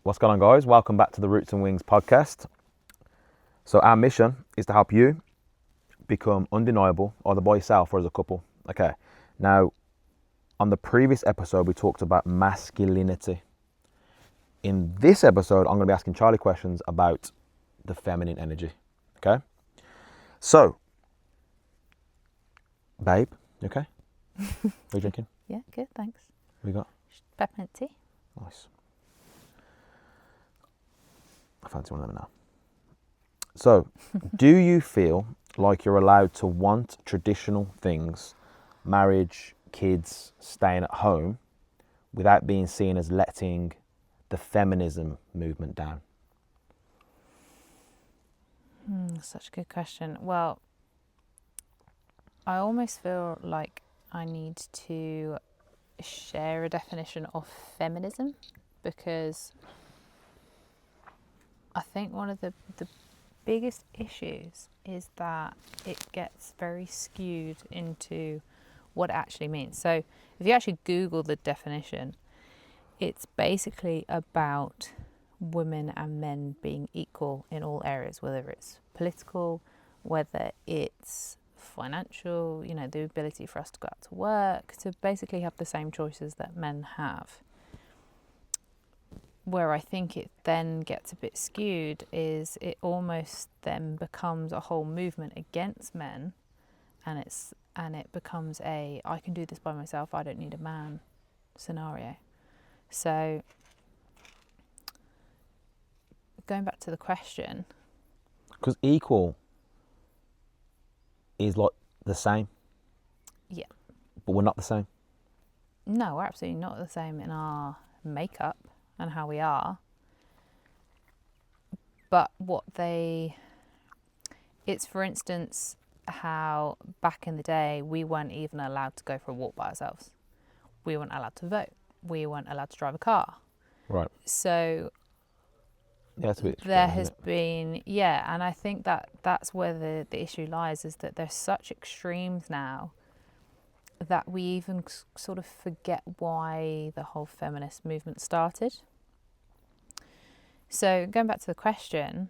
What's going on, guys? Welcome back to the Roots and Wings podcast. So our mission is to help you become undeniable, either by yourself or as a couple. Okay. Now, on the previous episode, we talked about masculinity. In this episode, I'm going to be asking Charlie questions about the feminine energy. Okay. So, babe, you okay? What are you drinking? Yeah, good, thanks. What you got? Peppermint tea. Nice. I fancy one of them now. So, do you feel like you're allowed to want traditional things, marriage, kids, staying at home, without being seen as letting the feminism movement down? Such a good question. Well, I almost feel like I need to share a definition of feminism, because I think one of the biggest issues is that it gets very skewed into what it actually means. So if you actually Google the definition, it's basically about women and men being equal in all areas, whether it's political, whether it's financial, the ability for us to go out to work, to basically have the same choices that men have. Where I think it then gets a bit skewed is it almost then becomes a whole movement against men, and it becomes a I can do this by myself, I don't need a man scenario. So going back to the question, Because equal is like the same. Yeah. But we're not the same. No, we're absolutely not the same in our makeup and how we are. But it's for instance how back in the day we weren't even allowed to go for a walk by ourselves. We weren't allowed to vote. We weren't allowed to drive a car. Right. So yeah, it's a bit there strange, has isn't it? been, and I think that's where the issue lies, is that there's such extremes now that we even sort of forget why the whole feminist movement started. So going back to the question,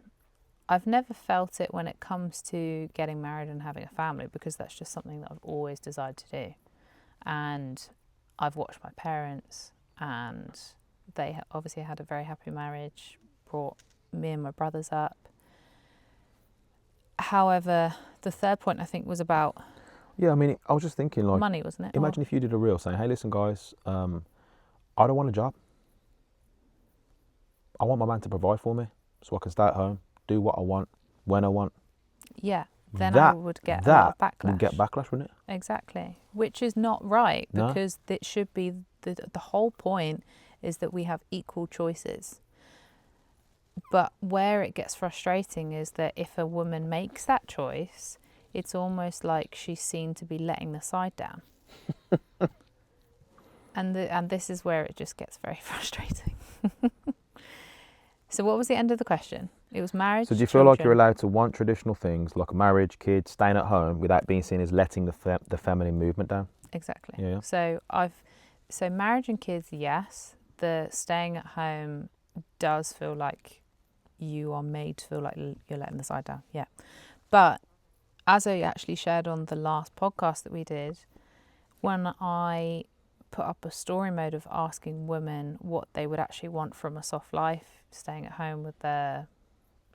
I've never felt it when it comes to getting married and having a family, because that's just something that I've always desired to do. And I've watched my parents, and they obviously had a very happy marriage, brought me and my brothers up. However, the third point I think was about Yeah, I mean, I was just thinking, like, money, wasn't it? imagine if you did a reel saying, hey, listen, guys, I don't want a job. I want my man to provide for me so I can stay at home, do what I want, when I want. Yeah, then I would get a lot of backlash. Would get backlash, wouldn't it? Exactly, which is not right, No. because it should be, the whole point is that we have equal choices. But where it gets frustrating is that if a woman makes that choice, it's almost like she's seen to be letting the side down. and this is where it just gets very frustrating. So what was the end of the question? It was marriage. So do you feel like you're allowed to want traditional things like marriage, kids, staying at home, without being seen as letting the feminine movement down? Exactly. Yeah. So marriage and kids, yes. The staying at home does feel like you are made to feel like you're letting the side down. Yeah. But as I actually shared on the last podcast that we did, when I put up a story mode of asking women what they would actually want from a soft life, staying at home with their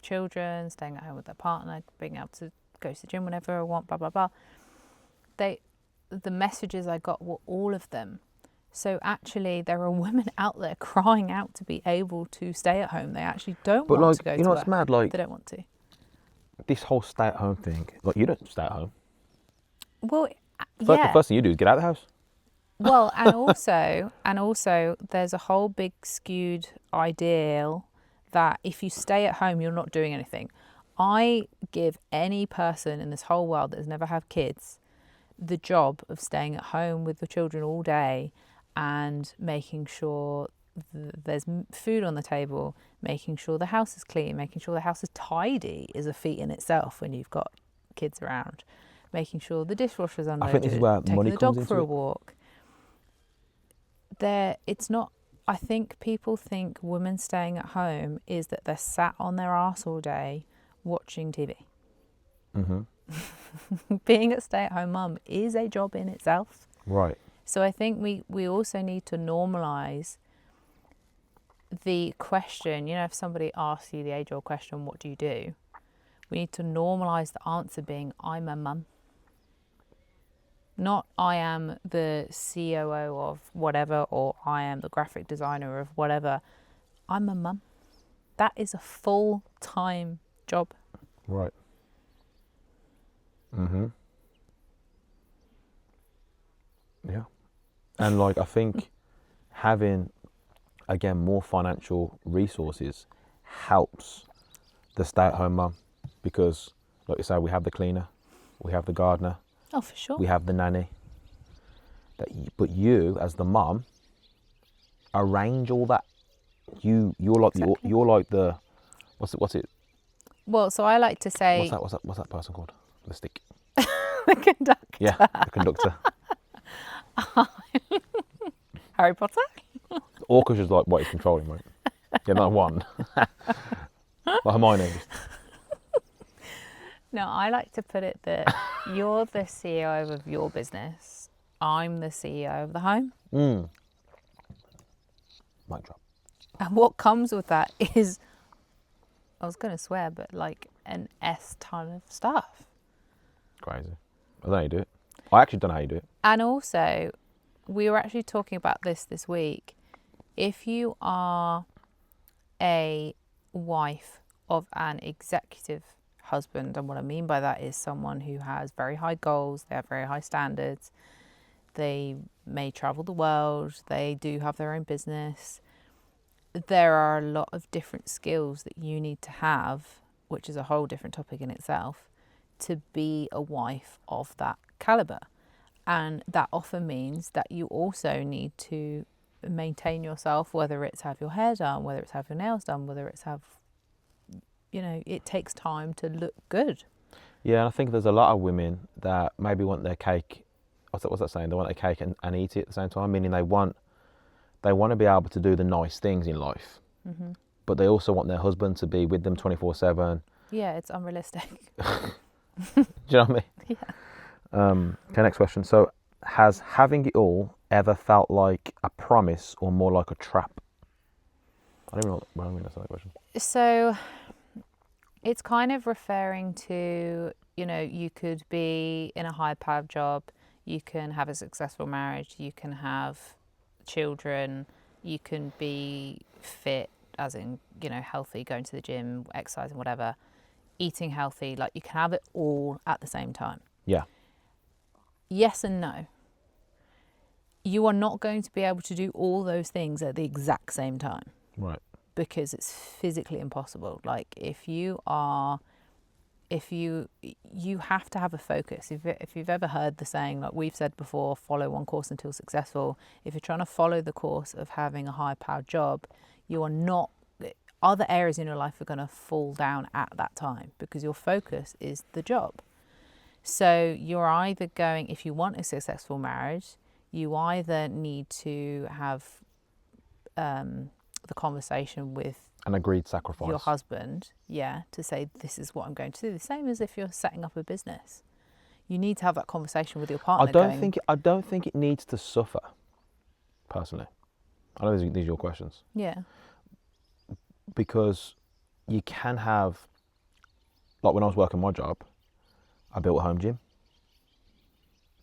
children, staying at home with their partner, being able to go to the gym whenever I want, blah, blah, blah. The messages I got were all of them. So actually there are women out there crying out to be able to stay at home. They actually don't want to go to work. You know what's mad? Like, they don't want to. This whole stay at home thing, like, you don't stay at home. Well, The first thing you do is get out of the house. Well, and also there's a whole big skewed ideal that if you stay at home, you're not doing anything. I give any person in this whole world that has never had kids the job of staying at home with the children all day and making sure there's food on the table, making sure the house is clean, making sure the house is tidy is a feat in itself when you've got kids around. Making sure the dishwasher's unloaded, I think this is where taking money the comes dog into for a it. walk. It's not I think people think women staying at home is that they're sat on their arse all day watching TV. Being a stay-at-home mum is a job in itself. Right. So I think we also need to normalise the question, if somebody asks you the age-old question, what do you do? We need to normalise the answer being, I'm a mum. Not I am the COO of whatever, or I am the graphic designer of whatever. I'm a mum. That is a full-time job. Right. Yeah. And like, I think having, again, more financial resources helps the stay-at-home mum, because, like you say, we have the cleaner, we have the gardener, Oh, for sure. we have the nanny. But you, as the mum, arrange all that. You're like Exactly. you're like the what's it? Well, so I like to say What's that person called? The stick. the conductor. Yeah, the conductor. Harry Potter. Orcish is like what he's controlling, right? Yeah, not one. Like Hermione. No, I like to put it that you're the CEO of your business. I'm the CEO of the home. Mic drop. And what comes with that is, I was going to swear, but like an S ton of stuff. Crazy. I don't know how you do it. I actually don't know how you do it. And also, we were actually talking about this week. If you are a wife of an executive husband, and what I mean by that is someone who has very high goals, they have very high standards, they may travel the world, they do have their own business. There are a lot of different skills that you need to have, which is a whole different topic in itself, to be a wife of that caliber. And that often means that you also need to maintain yourself, whether it's have your hair done, whether it's have your nails done, whether it's have, it takes time to look good. Yeah, and I think there's a lot of women that maybe want their cake. What's that saying? They want their cake and eat it at the same time, meaning they want to be able to do the nice things in life, but they also want their husband to be with them 24/7. Yeah, it's unrealistic. Do you know what I mean? Yeah. Okay, next question. So, has having it all ever felt like a promise or more like a trap? I don't even know what I'm going to answer that question. So it's kind of referring to, you could be in a high-powered job, you can have a successful marriage, you can have children, you can be fit, as in, healthy, going to the gym, exercising, whatever, eating healthy, like you can have it all at the same time. Yeah. Yes and no. You are not going to be able to do all those things at the exact same time. Right. Because it's physically impossible. Like if you have to have a focus. If you've ever heard the saying, like we've said before, follow one course until successful. If you're trying to follow the course of having a high-powered job, you are not. Other areas in your life are going to fall down at that time because your focus is the job. So you're either going, if you want a successful marriage, you either need to have the conversation with An agreed sacrifice. your husband, to say this is what I'm going to do. The same as if you're setting up a business. You need to have that conversation with your partner. I don't think it needs to suffer. Personally, I know these are your questions. Yeah. Because you can have, like when I was working my job, I built a home gym.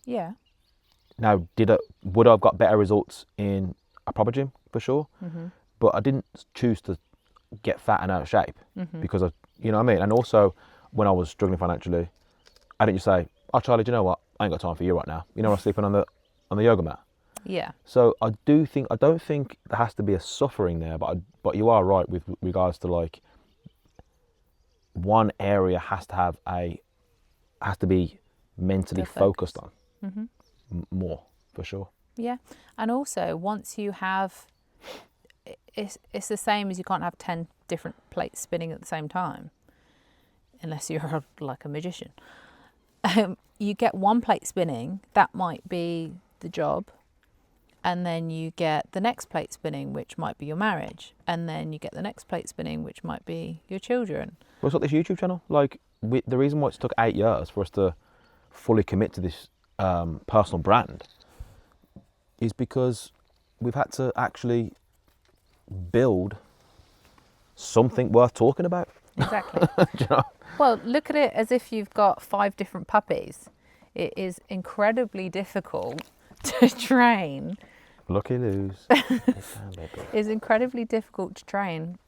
Yeah. Now, would I have got better results in a proper gym? For sure. Mm-hmm. But I didn't choose to get fat and out of shape because of, you know what I mean? And also, when I was struggling financially, I didn't just say, oh, Charlie, do you know what? I ain't got time for you right now. You know, I was sleeping on the yoga mat. Yeah. So I don't think there has to be a suffering there, but you are right with regards to like one area has to be mentally focused on more for sure. Yeah, and also once you have, it's the same as you can't have 10 different plates spinning at the same time, unless you're like a magician. You get one plate spinning, that might be the job. And then you get the next plate spinning, which might be your marriage. And then you get the next plate spinning, which might be your children. Well, it's like this YouTube channel. Like, the reason why it's took 8 years for us to fully commit to this personal brand is because we've had to actually build something worth talking about. Exactly. Do you know? Well, look at it as if you've got 5 different puppies. It is incredibly difficult to train. Lucky lose. It's incredibly difficult to train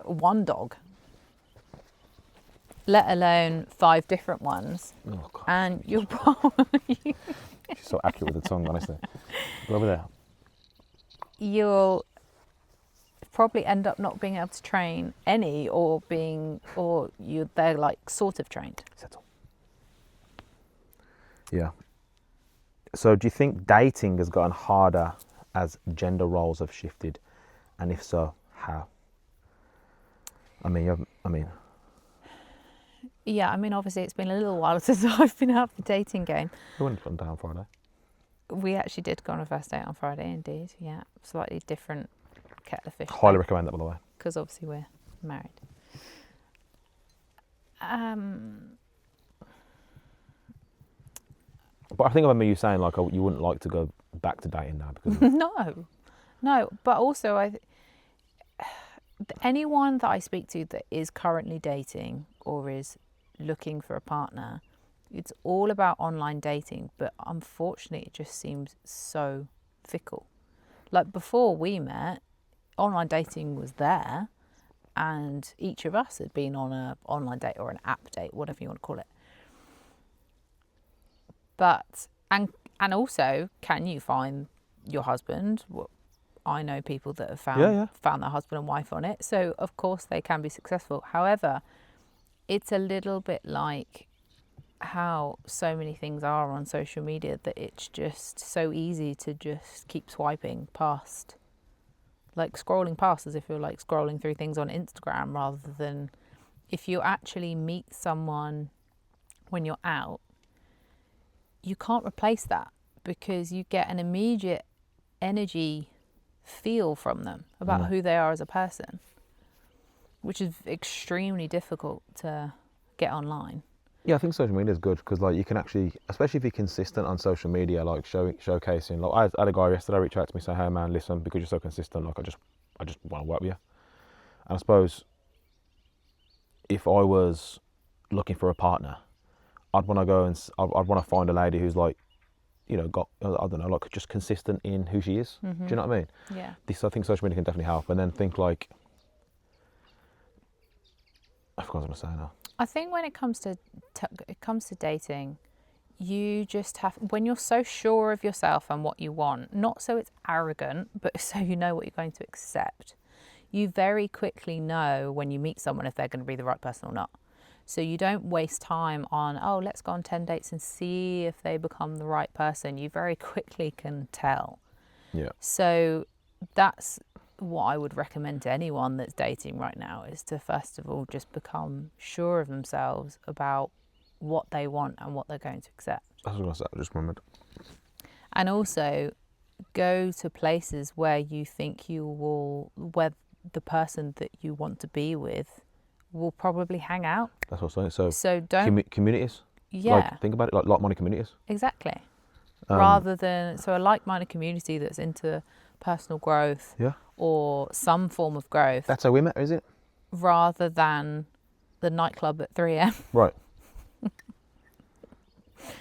one dog, let alone 5 different ones. Oh, God. And you'll probably She's so accurate with the tongue, honestly. Go over there. you'll probably end up not being able to train any, or they're like sort of trained. Settle. Yeah. So do you think dating has gotten harder as gender roles have shifted? And if so, how? Yeah, I mean, obviously it's been a little while since I've been out the dating game. we went on down Friday. We actually did go on a first date on Friday, indeed. Yeah, slightly different kettle of fish. Highly recommend that, by the way. Because obviously we're married. But I think I remember you saying like, oh, you wouldn't like to go back to dating now because No. But also, anyone that I speak to that is currently dating or is looking for a partner, it's all about online dating. But unfortunately, it just seems so fickle. Like before we met, online dating was there, and each of us had been on an online date or an app date, whatever you want to call it. But and also, can you find your husband? Well, I know people that have found their husband and wife on it, so of course they can be successful. However, it's a little bit like how so many things are on social media, that it's just so easy to just keep swiping past, like scrolling past as if you're like scrolling through things on Instagram, rather than if you actually meet someone when you're out, you can't replace that, because you get an immediate energy feel from them about who they are as a person, which is extremely difficult to get online. Yeah, I think social media is good because like you can actually, especially if you're consistent on social media, like showcasing. Like I had a guy yesterday reach out to me saying, "Hey man, listen, because you're so consistent, like I just want to work with you." And I suppose if I was looking for a partner, I'd want to go and I'd want to find a lady who's like, you know, got, I don't know, like just consistent in who she is. Mm-hmm. Do you know what I mean? Yeah. I think social media can definitely help. And then think like, I forgot what I was going to say now. I think when it comes to dating, you just have, when you're so sure of yourself and what you want, not so it's arrogant, but so you know what you're going to accept, you very quickly know when you meet someone if they're going to be the right person or not. So you don't waste time on, oh, let's go on 10 dates and see if they become the right person. You very quickly can tell. Yeah. So that's what I would recommend to anyone that's dating right now, is to first of all just become sure of themselves about what they want and what they're going to accept. That's what I was going to say, I just remembered. And also go to places where you think where the person that you want to be with will probably hang out. That's what I'm saying. So don't... communities. Yeah. Like, think about it, like like-minded communities. Exactly. Rather than, so a like-minded community that's into personal growth, yeah, or some form of growth. That's how we met, is it? Rather than the nightclub at 3 a.m. Right.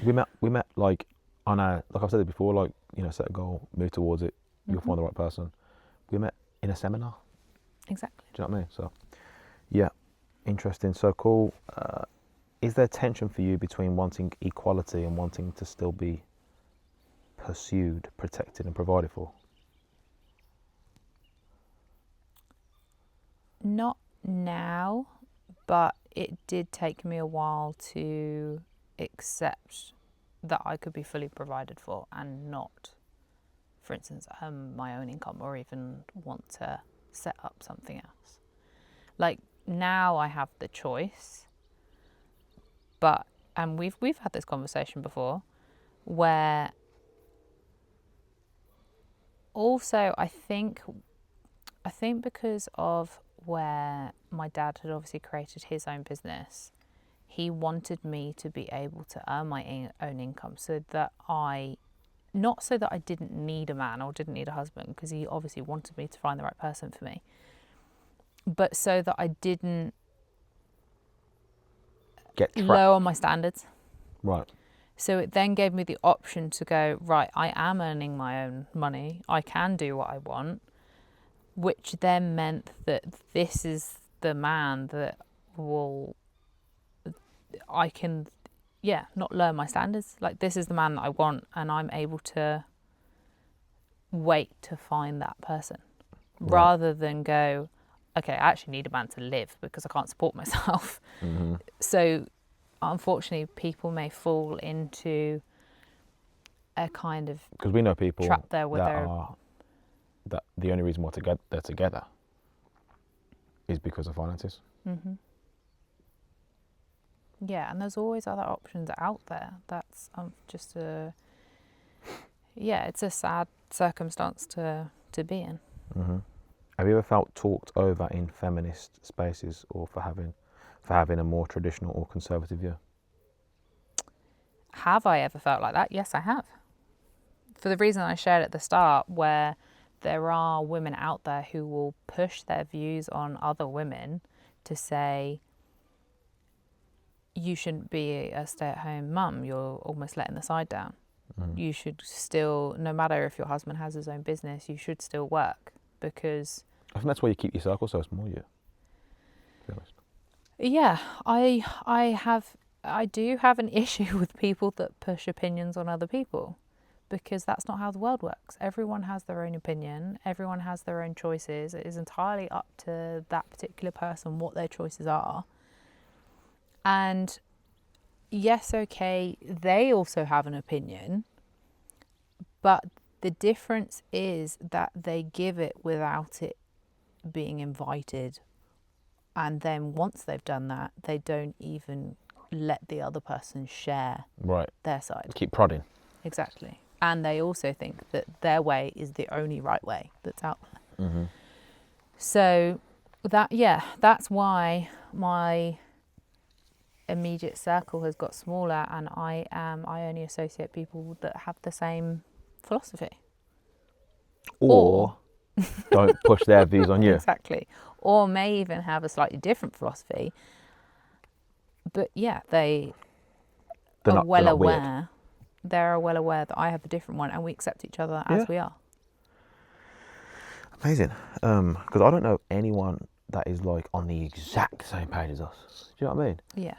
we met like on a, like I've said it before, like, you know, set a goal, move towards it, you'll find the right person. We met in a seminar. Exactly. Do you know what I mean? So, yeah, interesting. So cool. Is there tension for you between wanting equality and wanting to still be pursued, protected, and provided for? Not now, but it did take me a while to accept that I could be fully provided for and not, for instance, my own income, or even want to set up something else. Like now I have the choice, but, and we've had this conversation before, where also, I think because of where my dad had obviously created his own business, he wanted me to be able to earn my own income not so that I didn't need a man or didn't need a husband, because he obviously wanted me to find the right person for me, but so that I didn't lower my standards. Right. So it then gave me the option to go, right, I am earning my own money. I can do what I want, which then meant that this is the man that I can, not lower my standards. Like, this is the man that I want, and I'm able to wait to find that person, rather than go, okay, I actually need a man to live because I can't support myself. Mm-hmm. So unfortunately, people may fall into a kind of, because we know people trap there where that the only reason why they're together is because of finances. Mm-hmm. Yeah, and there's always other options out there. That's just it's a sad circumstance to be in. Mm-hmm. Have you ever felt talked over in feminist spaces, or for having a more traditional or conservative view? Have I ever felt like that? Yes, I have. For the reason I shared at the start, where there are women out there who will push their views on other women to say, you shouldn't be a stay-at-home mum, you're almost letting the side down. Mm. You should still, no matter if your husband has his own business, you should still work, because I think that's why you keep your circle so small, to be honest. Yeah, I do have an issue with people that push opinions on other people, because that's not how the world works. Everyone has their own opinion, everyone has their own choices. It is entirely up to that particular person what their choices are. And yes, okay, they also have an opinion, but the difference is that they give it without it being invited. And then once they've done that, they don't even let the other person share their side. Keep prodding. Exactly. And they also think that their way is the only right way that's out there. Mm-hmm. So that's why my immediate circle has got smaller, and I only associate people that have the same philosophy. Or don't push their views on you. Exactly. Or may even have a slightly different philosophy. But yeah, they're well aware. They're well aware that I have a different one, and we accept each other as we are. Amazing. Because I don't know anyone that is like on the exact same page as us. Do you know what I mean? Yeah.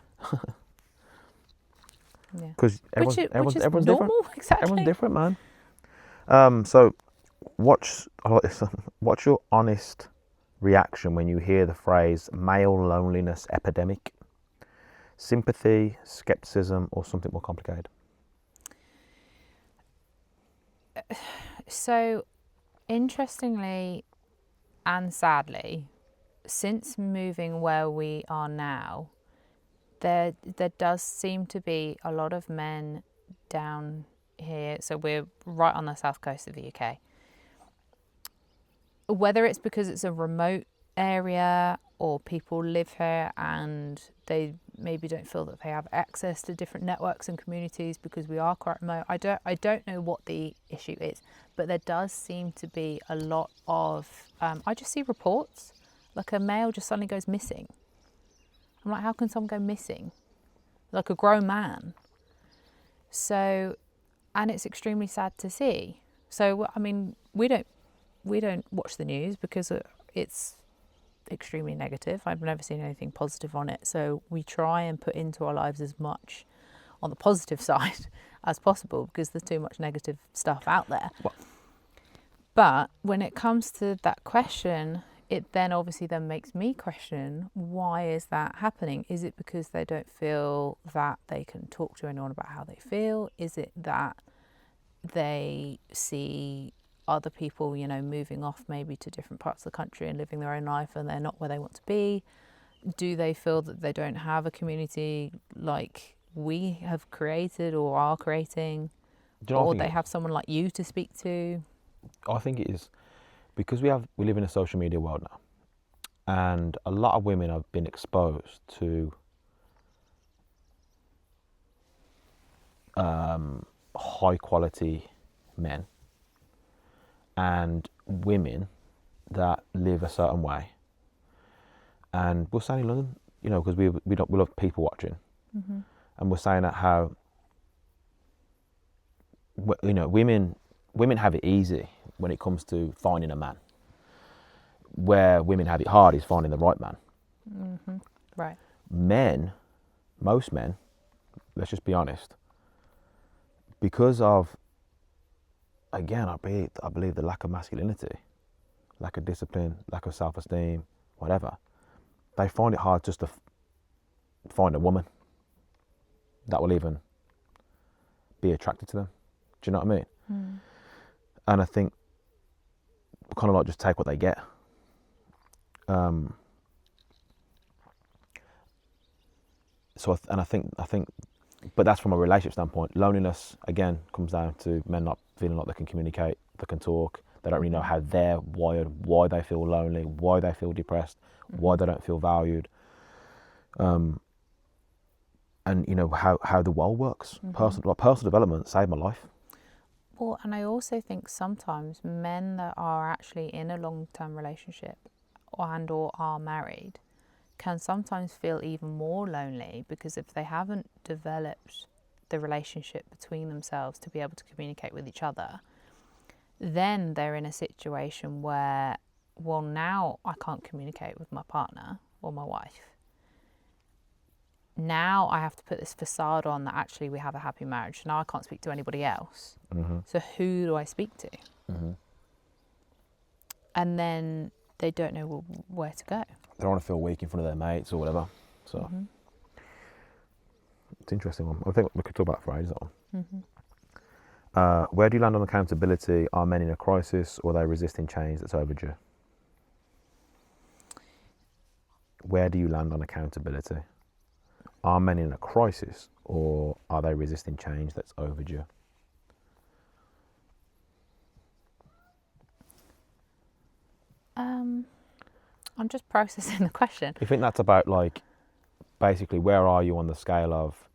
Yeah. Because everyone's normal, different. Exactly. Everyone's different, man. So what's your honest reaction when you hear the phrase male loneliness epidemic? Sympathy, skepticism, or something more complicated? So, interestingly and sadly, since moving where we are now, there does seem to be a lot of men down here. So we're right on the south coast of the UK. Whether it's because it's a remote area or people live here and they maybe don't feel that they have access to different networks and communities because we are quite remote. I don't know what the issue is, but there does seem to be a lot of I just see reports like a male just suddenly goes missing. I'm like, how can someone go missing? Like a grown man. So, and it's extremely sad to see. So, I mean, we don't watch the news because it's extremely negative. I've never seen anything positive on it. So we try and put into our lives as much on the positive side as possible because there's too much negative stuff out there. What? But when it comes to that question, it then obviously then makes me question, why is that happening? Is it because they don't feel that they can talk to anyone about how they feel? Is it that they see other people, moving off maybe to different parts of the country and living their own life and they're not where they want to be? Do they feel that they don't have a community like we have created or are creating? Or they have someone like you to speak to? I think it is because we live in a social media world now, and a lot of women have been exposed to high quality men and women that live a certain way. And we're saying in London, you know, because we love people watching, and we're saying that how, you know, women have it easy when it comes to finding a man. Where women have it hard is finding the right man. Right. Most men, let's just be honest, because of, again, I believe the lack of masculinity, lack of discipline, lack of self-esteem, whatever, they find it hard just to find a woman that will even be attracted to them. Do you know what I mean? And I think kind of like just take what they get. I think, but that's from a relationship standpoint. Loneliness again comes down to men not feeling like they can communicate, they can talk. They don't really know how they're wired, why they feel lonely, why they feel depressed, why they don't feel valued, and you know how the world works. Personal development saved my life. Well, and I also think sometimes men that are actually in a long-term relationship or are married can sometimes feel even more lonely, because if they haven't developed the relationship between themselves to be able to communicate with each other, then they're in a situation where, well, now I can't communicate with my partner or my wife. Now I have to put this facade on that actually we have a happy marriage. Now I can't speak to anybody else. So who do I speak to? And then they don't know where to go. They don't want to feel weak in front of their mates or whatever. So it's an interesting one. I think we could talk about it for ages. Where do you land on accountability? Are men in a crisis, or are they resisting change that's overdue? Where do you land on accountability? Are men in a crisis, or are they resisting change that's overdue? I'm just processing the question. You think that's about, like, basically where are you on the scale of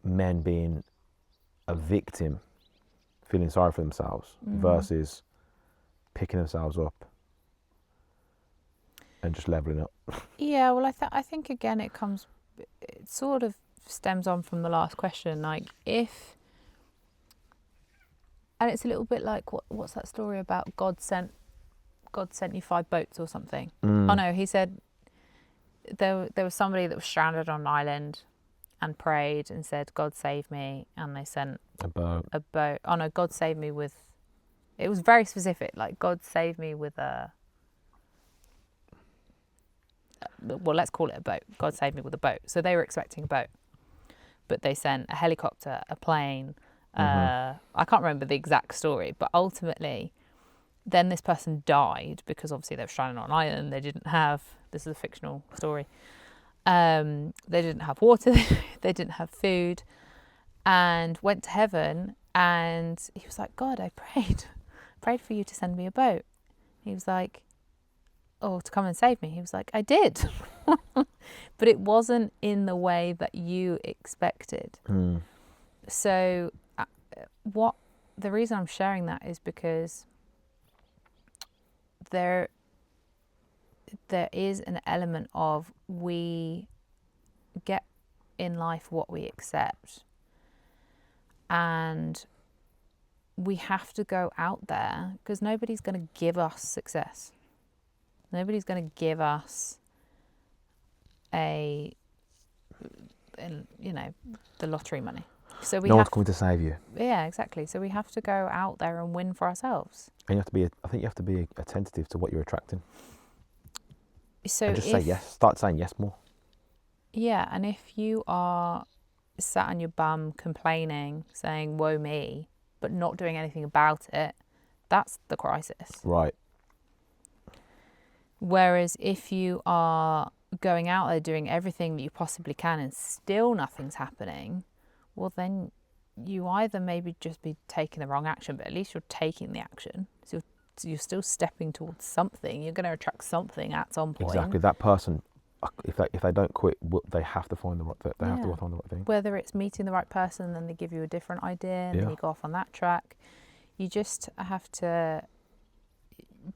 men being a victim, feeling sorry for themselves, versus picking themselves up and just leveling up? Yeah, well, I think again it sort of stems on from the last question. Like, if, and it's a little bit like what's that story about God sent you 5 boats or something? Oh no, he said there was somebody that was stranded on an island and prayed and said, God save me, and they sent a boat. Oh no, God save me with, it was very specific, like God save me with a, well, let's call it a boat. God save me with a boat. So they were expecting a boat, but they sent a helicopter, a plane. I can't remember the exact story, but ultimately then this person died because obviously they were stranded on an island. They didn't have, this is a fictional story, they didn't have water, they didn't have food, and went to heaven. And he was like, God, I prayed for you to send me a boat. He was like, oh, to come and save me. He was like, I did. But it wasn't in the way that you expected. So the reason I'm sharing that is because there is an element of, we get in life what we accept, and we have to go out there, because nobody's going to give us success. Nobody's going to give us the lottery money. So no one's coming to save you. Yeah, exactly. So we have to go out there and win for ourselves. And I think you have to be attentive to what you're attracting. So and just say yes. Start saying yes more. Yeah, and if you are sat on your bum complaining, saying woe me, but not doing anything about it, that's the crisis. Right. Whereas if you are going out there doing everything that you possibly can and still nothing's happening, well then you either maybe just be taking the wrong action, but at least you're taking the action. So you're still stepping towards something. You're going to attract something at some point. Exactly. That person, if they don't quit, they have to find the right. They have to find the right thing. Whether it's meeting the right person, and then they give you a different idea, and then you go off on that track. You just have to.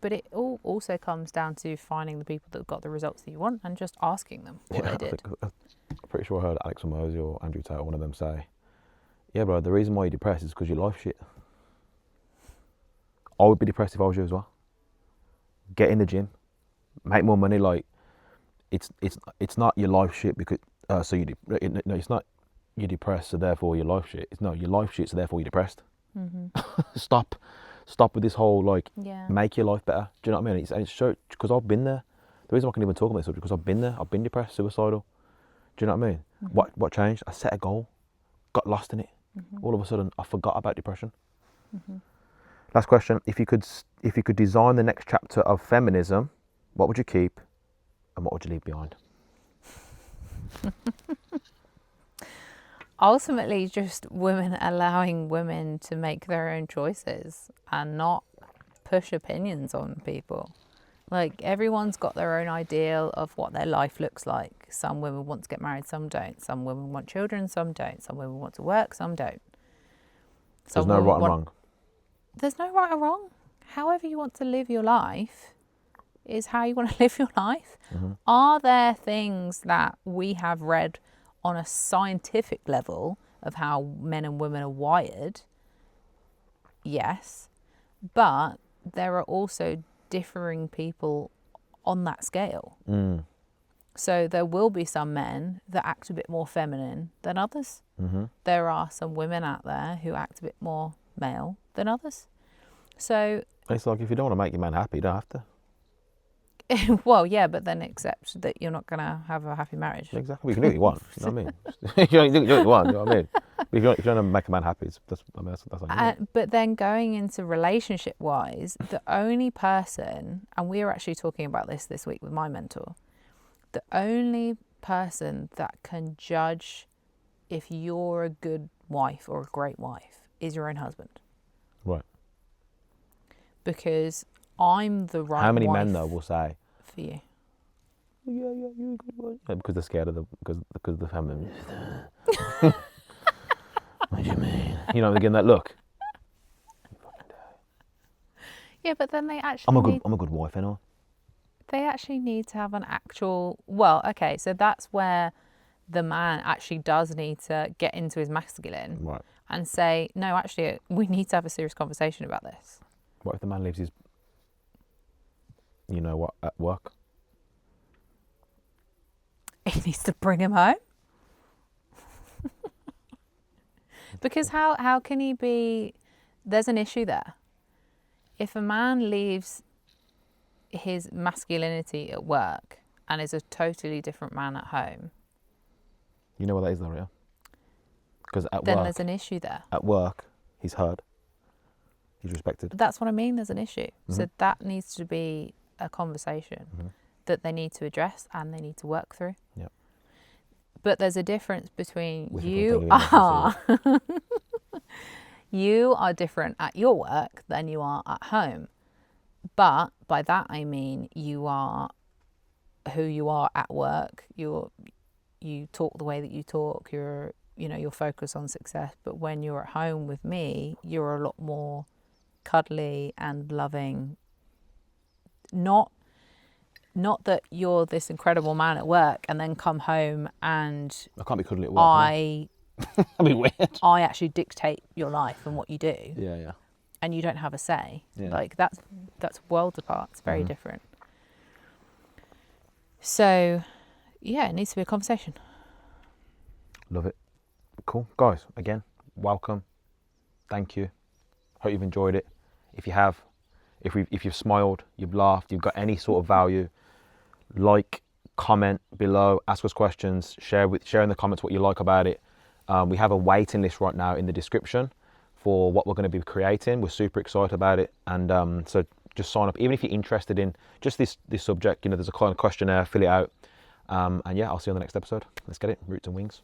But it all also comes down to finding the people that got the results that you want and just asking them what they did. I'm pretty sure I heard Alex Hormozy or Andrew Tate, one of them, say, "Yeah, bro, the reason why you're depressed is because your life shit." I would be depressed if I was you as well. Get in the gym, make more money. Like, it's not your life shit because it's not you're depressed so therefore your life shit. It's no, your life shit so therefore you're depressed. Stop with this whole make your life better. Do you know what I mean? It's so, because I've been there. The reason I can even talk about this is because I've been there. I've been depressed, suicidal. Do you know what I mean? What changed? I set a goal, got lost in it. All of a sudden, I forgot about depression. Last question: if you could design the next chapter of feminism, what would you keep, and what would you leave behind? Ultimately, just women allowing women to make their own choices and not push opinions on people. Like, everyone's got their own ideal of what their life looks like. Some women want to get married, some don't. Some women want children, some don't. Some women want to work, some don't. There's no right and wrong. There's no right or wrong. However you want to live your life is how you want to live your life. Are there things that we have read on a scientific level of how men and women are wired? Yes. But there are also differing people on that scale. So there will be some men that act a bit more feminine than others. There are some women out there who act a bit more male than others. So it's like, if you don't want to make your man happy, you don't have to. well, yeah, but then accept that you're not going to have a happy marriage. Exactly. You can do what you want. You know what I mean? You can do what you want. You know what I mean? But if you don't want to make a man happy, that's but then going into relationship-wise, the only person, and we were actually talking about this week with my mentor, the only person that can judge if you're a good wife or a great wife is your own husband. Right. Because I'm the right wife. How many men though will say for you? Yeah, you're a good one. Yeah, because they're scared of because of the feminine. What do you mean? You know, they're getting that look. Yeah, but then they actually. I'm a good wife, ain't I? They actually need to have an actual. Well, okay, so that's where the man actually does need to get into his masculine, right, and say, no, actually, we need to have a serious conversation about this. What if the man leaves his, you know what, at work? He needs to bring him home. Because how can he be? There's an issue there. If a man leaves his masculinity at work and is a totally different man at home, you know what that is, though, yeah? Because at then work, there's an issue there. At work, he's heard. He's respected. That's what I mean. There's an issue. So that needs to be a conversation that they need to address and they need to work through. Yep. But there's a difference between you are different at your work than you are at home. But by that I mean you are who you are at work. You talk the way that you talk. You're focused on success. But when you're at home with me, you're a lot more cuddly and loving. Not that you're this incredible man at work and then come home and I can't be cuddly at work. That'd be weird. I actually dictate your life and what you do. Yeah. And you don't have a say. Yeah. Like that's worlds apart. It's very different. So, yeah, it needs to be a conversation. Love it. Cool. Guys, again, welcome. Thank you. Hope you've enjoyed it. If you have, if you've smiled, you've laughed, you've got any sort of value, like, comment below, ask us questions, share in the comments what you like about it. We have a waiting list right now in the description for what we're going to be creating. We're super excited about it, and so just sign up. Even if you're interested in just this subject, there's a kind of questionnaire, fill it out, and yeah, I'll see you on the next episode. Let's get it. Roots and Wings.